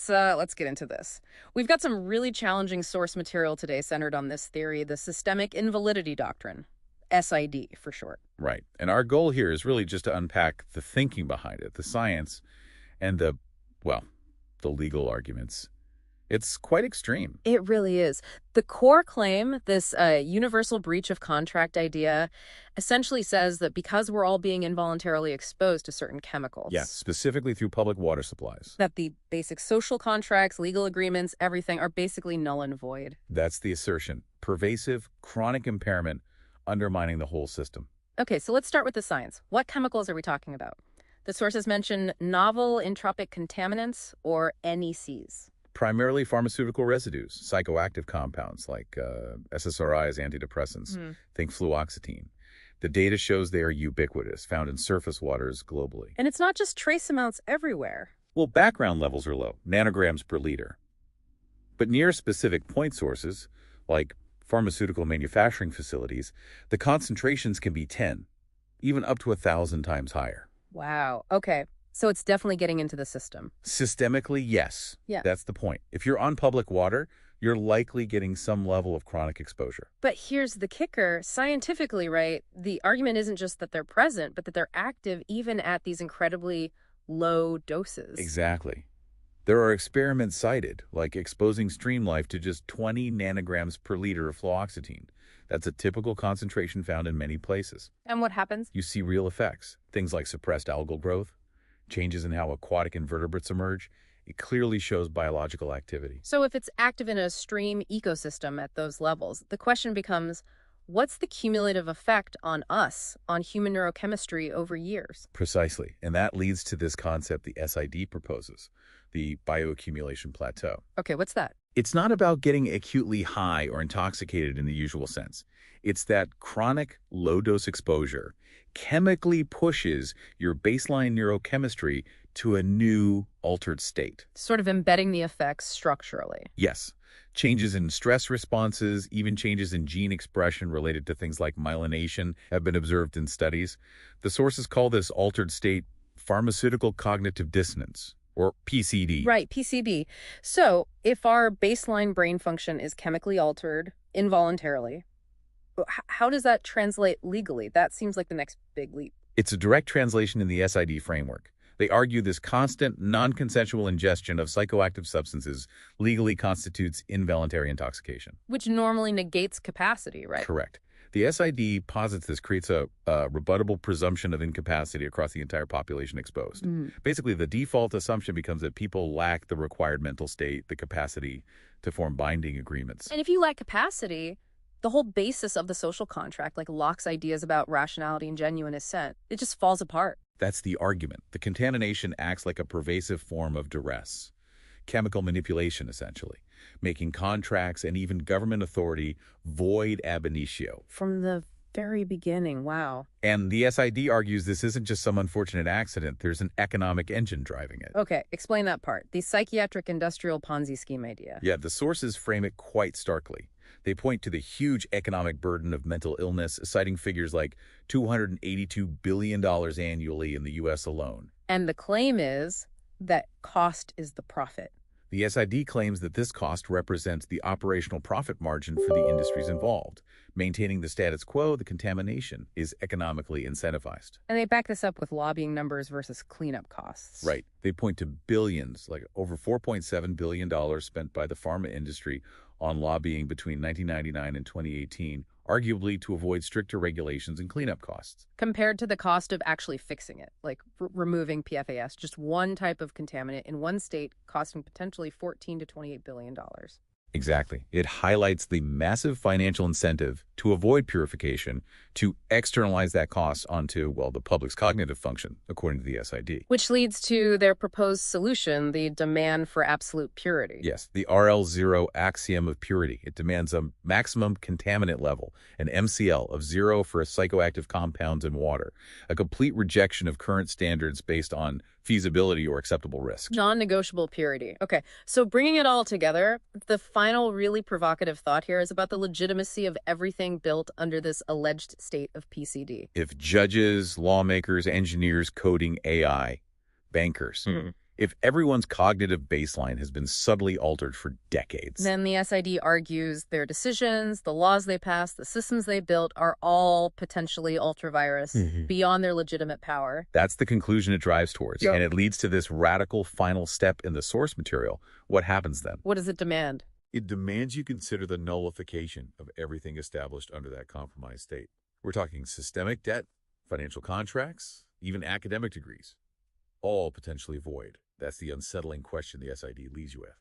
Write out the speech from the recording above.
Let's get into this. We've got some really challenging source material today centered on this theory, the systemic invalidity doctrine, SID for short. Right. And our goal here is really just to unpack the thinking behind it, the science, and well, the legal arguments. It's quite extreme. It really is. The core claim, this universal breach of contract idea, essentially says that because we're all being involuntarily exposed to certain chemicals, Yeah, specifically through public water supplies. that the basic social contracts, legal agreements, everything are basically null and void. That's the assertion. Pervasive, chronic impairment undermining the whole system. Okay, so let's start with the science. What chemicals are we talking about? The sources mention novel entropic contaminants, or NECs. Primarily pharmaceutical residues, psychoactive compounds like SSRIs, antidepressants. Think fluoxetine. The data shows they are ubiquitous, found in surface waters globally. And it's not just trace amounts everywhere. Well, background levels are low, nanograms per liter. But near specific point sources, like pharmaceutical manufacturing facilities, the concentrations can be 10, even up to 1,000 times higher. Wow. Okay. So it's definitely getting into the system. Systemically, yes. Yeah. That's the point. If you're on public water, you're likely getting some level of chronic exposure. But here's the kicker. Scientifically, right, the argument isn't just that they're present, but that they're active even at these incredibly low doses. Exactly. There are experiments cited, like exposing stream life to just 20 nanograms per liter of fluoxetine. That's a typical concentration found in many places. And what happens? You see real effects, things like suppressed algal growth, changes in how aquatic invertebrates emerge. It clearly shows biological activity. So if it's active in a stream ecosystem at those levels, the question becomes, what's the cumulative effect on us, on human neurochemistry over years? Precisely. And that leads to this concept the SID proposes, the bioaccumulation plateau. Okay, what's that? It's not about getting acutely high or intoxicated in the usual sense. It's that chronic low-dose exposure chemically pushes your baseline neurochemistry to a new, altered state. Sort of embedding the effects structurally. Yes. Changes in stress responses, even changes in gene expression related to things like myelination have been observed in studies. The sources call this altered state pharmaceutical cognitive dissonance, or PCD. Right, PCD. So if our baseline brain function is chemically altered involuntarily, how does that translate legally? That seems like the next big leap. It's a direct translation in the SID framework. They argue this constant, non-consensual ingestion of psychoactive substances legally constitutes involuntary intoxication. Which normally negates capacity, right? Correct. The SID posits this creates a rebuttable presumption of incapacity across the entire population exposed. Basically, the default assumption becomes that people lack the required mental state, the capacity to form binding agreements. And if you lack capacity, the whole basis of the social contract, like Locke's ideas about rationality and genuine assent, it just falls apart. That's the argument. The contamination acts like a pervasive form of duress, chemical manipulation, essentially, making contracts and even government authority void ab initio. From the very beginning, wow. And the SID argues this isn't just some unfortunate accident. There's an economic engine driving it. Okay, explain that part. The psychiatric industrial Ponzi scheme idea. Yeah, the sources frame it quite starkly. They point to the huge economic burden of mental illness, citing figures like $282 billion annually in the U.S. alone. And the claim is that cost is the profit. The SID claims that this cost represents the operational profit margin for the industries involved. Maintaining the status quo, the contamination is economically incentivized. And they back this up with lobbying numbers versus cleanup costs. Right. They point to billions, like over $4.7 billion spent by the pharma industry on lobbying between 1999 and 2018, arguably to avoid stricter regulations and cleanup costs. Compared to the cost of actually fixing it, like removing PFAS, just one type of contaminant in one state costing potentially $14 to $28 billion. Exactly. It highlights the massive financial incentive to avoid purification, to externalize that cost onto, well, the public's cognitive function, according to the SID. Which leads to their proposed solution, the demand for absolute purity. Yes, the RL0 axiom of purity. It demands a maximum contaminant level, an MCL, of 0 for psychoactive compounds in water, a complete rejection of current standards based on feasibility or acceptable risk. Non-negotiable purity. Okay, so bringing it all together, the final really provocative thought here is about the legitimacy of everything built under this alleged state of PCD. If judges, lawmakers, engineers, coding, AI, bankers, If everyone's cognitive baseline has been subtly altered for decades. Then the SID argues their decisions, the laws they pass, the systems they built are all potentially ultra-virus beyond their legitimate power. That's the conclusion it drives towards, Yep. and it leads to this radical final step in the source material. What happens then? What does it demand? It demands you consider the nullification of everything established under that compromised state. We're talking systemic debt, financial contracts, even academic degrees, all potentially void. That's the unsettling question the SID leaves you with.